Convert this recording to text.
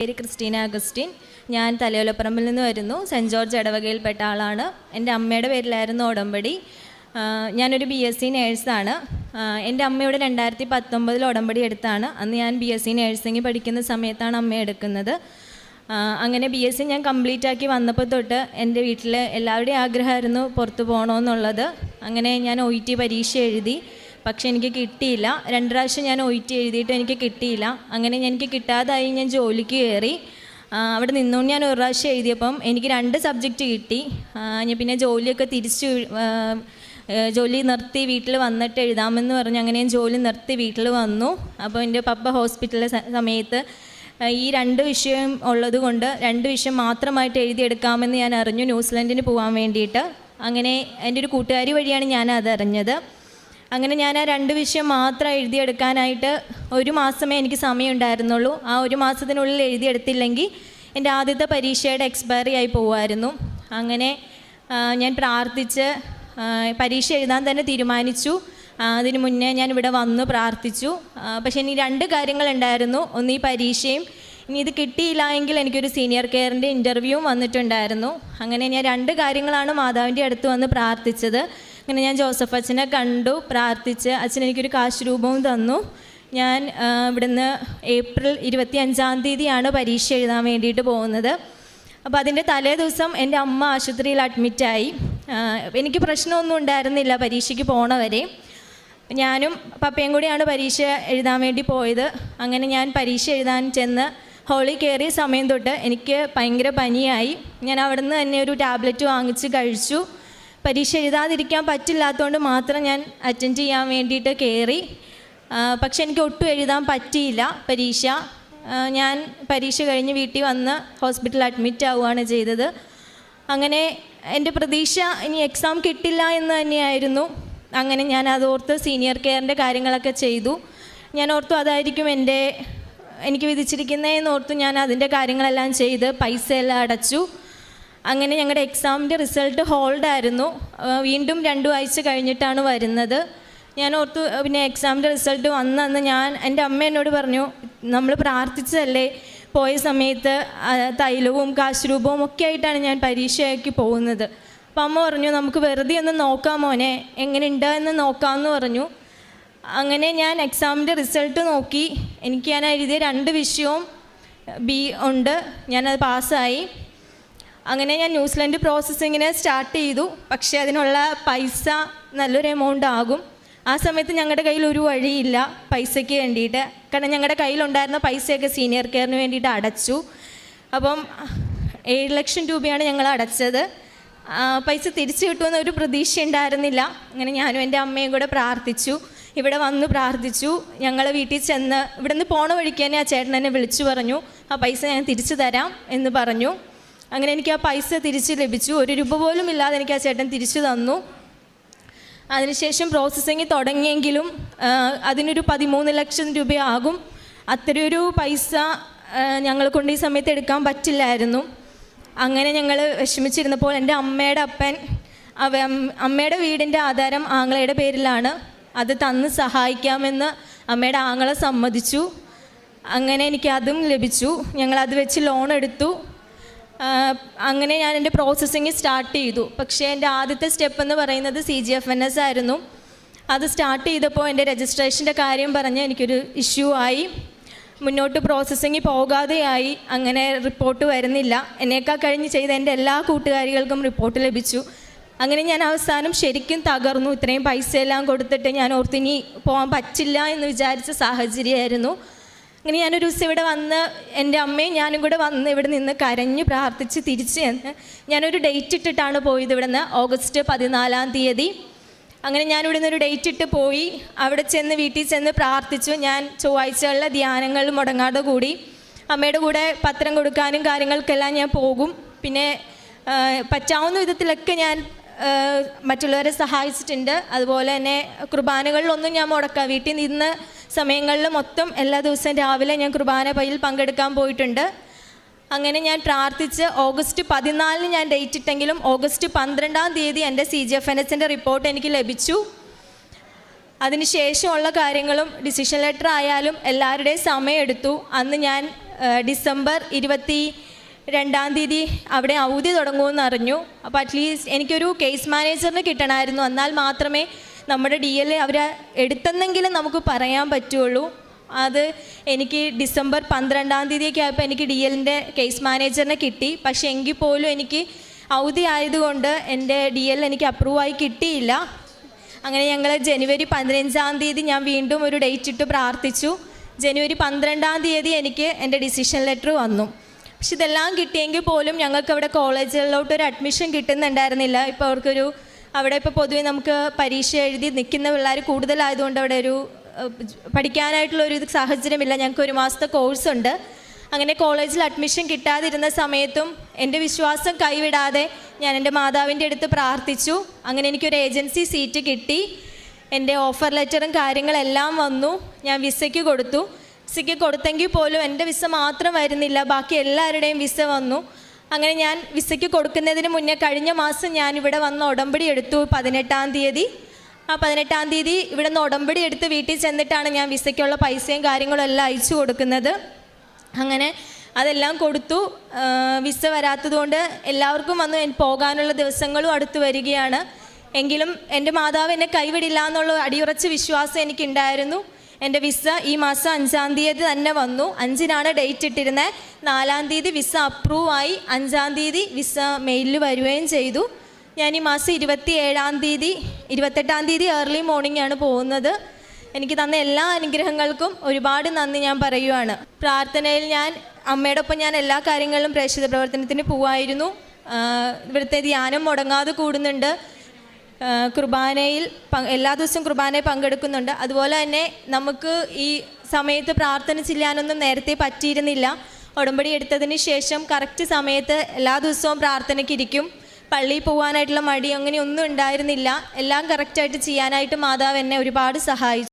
പേര് Christina Augustine. ഞാൻ തലയോലപ്പറമ്പിൽ നിന്ന് വരുന്നു. സെൻറ്റ് ജോർജ് ഇടവകയിൽപ്പെട്ട ആളാണ്. എൻ്റെ അമ്മയുടെ പേരിലായിരുന്നു ഉടമ്പടി. ഞാനൊരു BSc നേഴ്സാണ്. എൻ്റെ അമ്മയുടെ 2019 ഉടമ്പടി എടുത്താണ്. അന്ന് ഞാൻ BSc നേഴ്സിംഗ് പഠിക്കുന്ന സമയത്താണ് അമ്മ എടുക്കുന്നത്. അങ്ങനെ BSc ഞാൻ കംപ്ലീറ്റ് ആക്കി വന്നപ്പോൾ തൊട്ട് എൻ്റെ വീട്ടിൽ എല്ലാവരുടെയും ആഗ്രഹമായിരുന്നു പുറത്ത് പോകണമെന്നുള്ളത്. അങ്ങനെ ഞാൻ OET പരീക്ഷ എഴുതി. പക്ഷെ എനിക്ക് കിട്ടിയില്ല. 2 പ്രാവശ്യം ഞാൻ OET എഴുതിയിട്ട് എനിക്ക് കിട്ടിയില്ല. അങ്ങനെ എനിക്ക് കിട്ടാതായി ഞാൻ ജോലിക്ക് കയറി. അവിടെ നിന്നുകൊണ്ട് ഞാൻ 1 പ്രാവശ്യം എഴുതിയപ്പം എനിക്ക് 2 സബ്ജക്റ്റ് കിട്ടി. ഞാൻ പിന്നെ ജോലിയൊക്കെ ജോലി നിർത്തി വീട്ടിൽ വന്നിട്ട് എഴുതാമെന്ന് പറഞ്ഞു. അങ്ങനെ ഞാൻ ജോലി നിർത്തി വീട്ടിൽ വന്നു. അപ്പോൾ എൻ്റെ പപ്പ ഹോസ്പിറ്റലിലെ സമയത്ത് ഈ 2 വിഷയം ഉള്ളത് കൊണ്ട് 2 വിഷയം മാത്രമായിട്ട് എഴുതിയെടുക്കാമെന്ന് ഞാൻ അറിഞ്ഞു, ന്യൂസിലൻഡിന് പോകാൻ വേണ്ടിയിട്ട്. അങ്ങനെ എൻ്റെ ഒരു കൂട്ടുകാരി വഴിയാണ് ഞാൻ അതറിഞ്ഞത്. അങ്ങനെ ഞാൻ ആ 2 വിഷയം മാത്രം എഴുതിയെടുക്കാനായിട്ട് 1 മാസമേ എനിക്ക് സമയം ഉണ്ടായിരുന്നുള്ളൂ. ആ 1 മാസത്തിനുള്ളിൽ എഴുതിയെടുത്തില്ലെങ്കിൽ എൻ്റെ ആദ്യത്തെ പരീക്ഷയുടെ എക്സ്പയറി ആയി പോകുമായിരുന്നു. അങ്ങനെ ഞാൻ പ്രാർത്ഥിച്ച് പരീക്ഷ എഴുതാൻ തന്നെ തീരുമാനിച്ചു. അതിന് മുന്നേ ഞാൻ ഇവിടെ വന്നു പ്രാർത്ഥിച്ചു. പക്ഷേ ഇനി 2 കാര്യങ്ങളുണ്ടായിരുന്നു. ഒന്ന് ഈ പരീക്ഷയും, ഇനി ഇത് കിട്ടിയില്ല എങ്കിൽ എനിക്കൊരു സീനിയർ കെയറിൻ്റെ ഇൻ്റർവ്യൂവും വന്നിട്ടുണ്ടായിരുന്നു. അങ്ങനെ ഞാൻ 2 കാര്യങ്ങളാണ് മാതാവിൻ്റെ അടുത്ത് വന്ന് പ്രാർത്ഥിച്ചത്. അങ്ങനെ ഞാൻ ജോസഫ് അച്ഛനെ കണ്ടു, പ്രാർത്ഥിച്ച് അച്ഛൻ എനിക്കൊരു കാശ് രൂപവും തന്നു. ഞാൻ ഇവിടുന്ന് ഏപ്രിൽ 25-ാം തീയതിയാണ് പരീക്ഷ എഴുതാൻ വേണ്ടിയിട്ട് പോകുന്നത്. അപ്പോൾ അതിൻ്റെ തലേ ദിവസം എൻ്റെ അമ്മ ആശുപത്രിയിൽ അഡ്മിറ്റായി. എനിക്ക് പ്രശ്നമൊന്നും ഉണ്ടായിരുന്നില്ല പരീക്ഷയ്ക്ക് പോണവരെ. ഞാനും പപ്പയും കൂടിയാണ് പരീക്ഷ എഴുതാൻ വേണ്ടി പോയത്. അങ്ങനെ ഞാൻ പരീക്ഷ എഴുതാൻ ചെന്ന് ഹോളിൽ കയറിയ സമയം തൊട്ട് എനിക്ക് ഭയങ്കര പനിയായി. ഞാൻ അവിടെ നിന്ന് തന്നെ ഒരു ടാബ്ലറ്റ് വാങ്ങിച്ച് കഴിച്ചു. പരീക്ഷ എഴുതാതിരിക്കാൻ പറ്റില്ലാത്തതുകൊണ്ട് മാത്രം ഞാൻ അറ്റൻഡ് ചെയ്യാൻ വേണ്ടിയിട്ട് കയറി. പക്ഷെ എനിക്ക് ഒട്ടും എഴുതാൻ പറ്റിയില്ല പരീക്ഷ. ഞാൻ പരീക്ഷ കഴിഞ്ഞ് വീട്ടിൽ വന്ന് ഹോസ്പിറ്റലിൽ അഡ്മിറ്റ് ആവുകയാണ് ചെയ്തത്. അങ്ങനെ എൻ്റെ പ്രതീക്ഷ ഇനി എക്സാം കിട്ടില്ല എന്ന് തന്നെയായിരുന്നു. അങ്ങനെ ഞാൻ അതോർത്ത് സീനിയർ കെയറിൻ്റെ കാര്യങ്ങളൊക്കെ ചെയ്തു. ഞാൻ ഓർത്തു അതായിരിക്കും എനിക്ക് വിധിച്ചിരിക്കുന്നതെന്ന് ഓർത്തു ഞാൻ അതിൻ്റെ കാര്യങ്ങളെല്ലാം ചെയ്ത് പൈസ എല്ലാം അടച്ചു. അങ്ങനെ ഞങ്ങളുടെ എക്സാമിൻ്റെ റിസൾട്ട് ഹോൾഡായിരുന്നു. വീണ്ടും 2 ആഴ്ച കഴിഞ്ഞിട്ടാണ് വരുന്നത്. ഞാൻ ഓർത്തു പിന്നെ എക്സാമിൻ്റെ റിസൾട്ട് വന്നന്ന് എൻ്റെ അമ്മ എന്നോട് പറഞ്ഞു, നമ്മൾ പ്രാർത്ഥിച്ചതല്ലേ പോയ സമയത്ത് തൈലവും കാശ് രൂപവും ഒക്കെ ആയിട്ടാണ് ഞാൻ പരീക്ഷയ്ക്ക് പോകുന്നത്. അപ്പം അമ്മ പറഞ്ഞു, നമുക്ക് വെറുതെ ഒന്ന് നോക്കാം മോനെ, എങ്ങനെയുണ്ട് എന്ന് നോക്കാമെന്ന് പറഞ്ഞു. അങ്ങനെ ഞാൻ എക്സാമിൻ്റെ റിസൾട്ട് നോക്കി. ഞാൻ എഴുതിയ 2 വിഷയവും B ഉണ്ട്. ഞാനത് പാസ്സായി. അങ്ങനെ ഞാൻ ന്യൂസിലൻഡ് പ്രോസസ്സിങ്ങിന് സ്റ്റാർട്ട് ചെയ്തു. പക്ഷേ അതിനുള്ള പൈസ നല്ലൊരു എമൗണ്ട് ആകും. ആ സമയത്ത് ഞങ്ങളുടെ കയ്യിൽ ഒരു വഴിയില്ല പൈസയ്ക്ക് വേണ്ടിയിട്ട്. കാരണം ഞങ്ങളുടെ കയ്യിലുണ്ടായിരുന്ന പൈസയൊക്കെ സീനിയർ കെയറിന് വേണ്ടിയിട്ട് അടച്ചു. അപ്പം 7 ലക്ഷം രൂപയാണ് ഞങ്ങൾ അടച്ചത്. പൈസ തിരിച്ചു കിട്ടുമെന്ന് ഒരു പ്രതീക്ഷ ഉണ്ടായിരുന്നില്ല. അങ്ങനെ ഞാനും എൻ്റെ അമ്മയും കൂടെ പ്രാർത്ഥിച്ചു. ഇവിടെ വന്ന് പ്രാർത്ഥിച്ചു. ഞങ്ങൾ വീട്ടിൽ ചെന്ന് ഇവിടെ നിന്ന് പോണ വഴിക്ക് തന്നെ ആ ചേട്ടൻ എന്നെ വിളിച്ചു പറഞ്ഞു, ആ പൈസ ഞാൻ തിരിച്ചു തരാം എന്ന് പറഞ്ഞു. അങ്ങനെ എനിക്ക് ആ പൈസ തിരിച്ച് ലഭിച്ചു. 1 രൂപ പോലും ഇല്ലാതെ എനിക്ക് ആ ചേട്ടൻ തിരിച്ചു തന്നു. അതിനുശേഷം പ്രോസസ്സിങ് തുടങ്ങിയെങ്കിലും അതിനൊരു 13 ലക്ഷം രൂപയാകും. അത്രയൊരു പൈസ ഞങ്ങൾ കൊണ്ട് ഈ സമയത്ത് എടുക്കാൻ പറ്റില്ലായിരുന്നു. അങ്ങനെ ഞങ്ങൾ വിഷമിച്ചിരുന്നപ്പോൾ എൻ്റെ അമ്മയുടെ അപ്പൻ അമ്മയുടെ വീടിൻ്റെ ആധാരം ആങ്ങളയുടെ പേരിലാണ്. അത് തന്ന് സഹായിക്കാമെന്ന് അമ്മയുടെ ആങ്ങളെ സമ്മതിച്ചു. അങ്ങനെ എനിക്ക് അതും ലഭിച്ചു. ഞങ്ങളത് വെച്ച് ലോൺ എടുത്തു. അങ്ങനെ ഞാൻ എൻ്റെ പ്രോസസ്സിങ് സ്റ്റാർട്ട് ചെയ്തു. പക്ഷേ എൻ്റെ ആദ്യത്തെ സ്റ്റെപ്പ് എന്ന് പറയുന്നത് CGFNS ആയിരുന്നു. അത് സ്റ്റാർട്ട് ചെയ്തപ്പോൾ എൻ്റെ രജിസ്ട്രേഷൻ്റെ കാര്യം പറഞ്ഞ് എനിക്കൊരു ഇഷ്യൂ ആയി. മുന്നോട്ട് പ്രോസസ്സിങ് പോകാതെയായി. അങ്ങനെ റിപ്പോർട്ട് വരുന്നില്ല. എന്നേക്കാൾ കഴിഞ്ഞ് ചെയ്ത എൻ്റെ എല്ലാ കൂട്ടുകാരികൾക്കും റിപ്പോർട്ട് ലഭിച്ചു. അങ്ങനെ ഞാൻ അവസാനം ശരിക്കും തകർന്നു. ഇത്രയും പൈസയെല്ലാം കൊടുത്തിട്ട് ഞാൻ ഓർത്ത് ഇനി പോകാൻ പറ്റില്ല എന്ന് വിചാരിച്ച സാഹചര്യമായിരുന്നു. അങ്ങനെ ഞാനൊരു ദിവസം ഇവിടെ വന്ന് എൻ്റെ അമ്മയും ഞാനും കൂടെ വന്ന് ഇവിടെ നിന്ന് കരഞ്ഞ് പ്രാർത്ഥിച്ച് തിരിച്ച് ചെന്ന് ഞാനൊരു ഡേറ്റ് ഇട്ടിട്ടാണ് പോയത്. ഇവിടെ നിന്ന് ഓഗസ്റ്റ് 14-ാം തീയതി. അങ്ങനെ ഞാനിവിടെ നിന്നൊരു ഡേറ്റ് ഇട്ട് പോയി. അവിടെ ചെന്ന് വീട്ടിൽ ചെന്ന് പ്രാർത്ഥിച്ചു. ഞാൻ ചൊവ്വാഴ്ചകളിലെ ധ്യാനങ്ങൾ മുടങ്ങാതെ കൂടി. അമ്മയുടെ കൂടെ പത്രം കൊടുക്കാനും കാര്യങ്ങൾക്കെല്ലാം ഞാൻ പോകും. പിന്നെ പറ്റാവുന്ന വിധത്തിലൊക്കെ ഞാൻ മറ്റുള്ളവരെ സഹായിച്ചിട്ടുണ്ട്. അതുപോലെ തന്നെ കുർബാനകളിലൊന്നും ഞാൻ വീട്ടിൽ നിന്ന് സമയങ്ങളിൽ മൊത്തം എല്ലാ ദിവസവും രാവിലെ ഞാൻ കുർബാന പയ്യിൽ പങ്കെടുക്കാൻ പോയിട്ടുണ്ട്. അങ്ങനെ ഞാൻ പ്രാർത്ഥിച്ച് ഓഗസ്റ്റ് 14-ന് ഞാൻ ഡേറ്റ് ഇട്ടെങ്കിലും ഓഗസ്റ്റ് 12-ാം തീയതി എൻ്റെ CGFNSൻ്റെ റിപ്പോർട്ട് എനിക്ക് ലഭിച്ചു. അതിന് ശേഷമുള്ള കാര്യങ്ങളും ഡിസിഷൻ ലെറ്റർ ആയാലും എല്ലാവരുടെയും സമയമെടുത്തു. അന്ന് ഞാൻ ഡിസംബർ 22-ാം തീയതി അവിടെ അവധി തുടങ്ങുമെന്ന് അറിഞ്ഞു. അപ്പോൾ അറ്റ്ലീസ്റ്റ് എനിക്കൊരു കേസ് മാനേജറിന് കിട്ടണമായിരുന്നു, എന്നാൽ മാത്രമേ നമ്മുടെ DL അവർ എടുത്തെന്നെങ്കിലും നമുക്ക് പറയാൻ പറ്റുള്ളൂ. അത് എനിക്ക് ഡിസംബർ 12-ാം തീയതിയൊക്കെ ആയപ്പോൾ എനിക്ക് DLൻ്റെ കേസ് മാനേജറിനെ കിട്ടി. പക്ഷേ എങ്കിൽ പോലും എനിക്ക് അവധി ആയതുകൊണ്ട് എൻ്റെ DL എനിക്ക് അപ്രൂവായി കിട്ടിയില്ല. അങ്ങനെ ഞങ്ങൾ ജനുവരി 15-ാം തീയതി ഞാൻ വീണ്ടും ഒരു ഡേറ്റ് ഇട്ട് പ്രാർത്ഥിച്ചു. ജനുവരി 12-ാം തീയതി എനിക്ക് എൻ്റെ ഡിസിഷൻ ലെറ്റർ വന്നു. പക്ഷെ ഇതെല്ലാം കിട്ടിയെങ്കിൽ പോലും ഞങ്ങൾക്ക് അവിടെ കോളേജുകളിലോട്ട് ഒരു അഡ്മിഷൻ കിട്ടുന്നുണ്ടായിരുന്നില്ല. ഇപ്പോൾ അവിടെ ഇപ്പോൾ പൊതുവെ നമുക്ക് പരീക്ഷ എഴുതി നിൽക്കുന്ന പിള്ളേർ കൂടുതലായതുകൊണ്ട് അവിടെ ഒരു പഠിക്കാനായിട്ടുള്ളൊരു സാഹചര്യമില്ല. ഞങ്ങൾക്ക് 1 മാസത്തെ കോഴ്സുണ്ട്. അങ്ങനെ കോളേജിൽ അഡ്മിഷൻ കിട്ടാതിരുന്ന സമയത്തും എൻ്റെ വിശ്വാസം കൈവിടാതെ ഞാൻ എൻ്റെ മാതാവിൻ്റെ അടുത്ത് പ്രാർത്ഥിച്ചു. അങ്ങനെ എനിക്കൊരു ഏജൻസി സീറ്റ് കിട്ടി. എൻ്റെ ഓഫർ ലെറ്ററും കാര്യങ്ങളെല്ലാം വന്നു. ഞാൻ വിസയ്ക്ക് കൊടുത്തു. വിസയ്ക്ക് കൊടുത്തെങ്കിൽ പോലും എൻ്റെ വിസ മാത്രം വരുന്നില്ല, ബാക്കി എല്ലാവരുടെയും വിസ വന്നു. അങ്ങനെ ഞാൻ വിസയ്ക്ക് കൊടുക്കുന്നതിന് മുന്നേ കഴിഞ്ഞ മാസം ഞാൻ ഇവിടെ വന്ന് ഉടമ്പടി എടുത്തു 18-ാം തീയതി. ആ 18-ാം തീയതി ഇവിടെ നിന്ന് ഉടമ്പടി എടുത്ത് വീട്ടിൽ ചെന്നിട്ടാണ് ഞാൻ വിസയ്ക്കുള്ള പൈസയും കാര്യങ്ങളും എല്ലാം അയച്ചു കൊടുക്കുന്നത്. അങ്ങനെ അതെല്ലാം കൊടുത്തു. വിസ വരാത്തതുകൊണ്ട് എല്ലാവർക്കും വന്ന് പോകാനുള്ള ദിവസങ്ങളും അടുത്ത് വരികയാണ്. എങ്കിലും എൻ്റെ മാതാവ് എന്നെ കൈവിടില്ല എന്നുള്ള അടിയുറച്ച വിശ്വാസം എനിക്കുണ്ടായിരുന്നു. എൻ്റെ വിസ ഈ മാസം 5-ാം തീയതി തന്നെ വന്നു. 5-നാണ് ഡേറ്റ് ഇട്ടിരുന്നത്. 4-ാം തീയതി വിസ അപ്രൂവായി. 5-ാം തീയതി വിസ മെയിലിൽ വരികയും ചെയ്തു. ഞാൻ ഈ മാസം 28-ാം തീയതി ഏർലി മോർണിംഗ് ആണ് പോകുന്നത്. എനിക്ക് തന്ന എല്ലാ അനുഗ്രഹങ്ങൾക്കും ഒരുപാട് നന്ദി ഞാൻ പറയുവാണ്. പ്രാർത്ഥനയിൽ ഞാൻ അമ്മയോടൊപ്പം ഞാൻ എല്ലാ കാര്യങ്ങളിലും പ്രേക്ഷിത പ്രവർത്തനത്തിന് പോവായിരുന്നു. ഇവിടുത്തെ ധ്യാനം മുടങ്ങാതെ കൂടുന്നുണ്ട്. കുർബാനയിൽ എല്ലാ ദിവസവും കുർബാനയിൽ പങ്കെടുക്കുന്നുണ്ട്. അതുപോലെ തന്നെ നമുക്ക് ഈ സമയത്ത് പ്രാർത്ഥന ചെല്ലാനൊന്നും നേരത്തെ പറ്റിയിരുന്നില്ല. ഉടമ്പടി എടുത്തതിന് ശേഷം കറക്റ്റ് സമയത്ത് എല്ലാ ദിവസവും പ്രാർത്ഥനയ്ക്ക് ഇരിക്കും. പള്ളിയിൽ പോകാനായിട്ടുള്ള മടി അങ്ങനെയൊന്നും ഉണ്ടായിരുന്നില്ല. എല്ലാം കറക്റ്റായിട്ട് ചെയ്യാനായിട്ട് മാതാവ് എന്നെ ഒരുപാട് സഹായിച്ചു.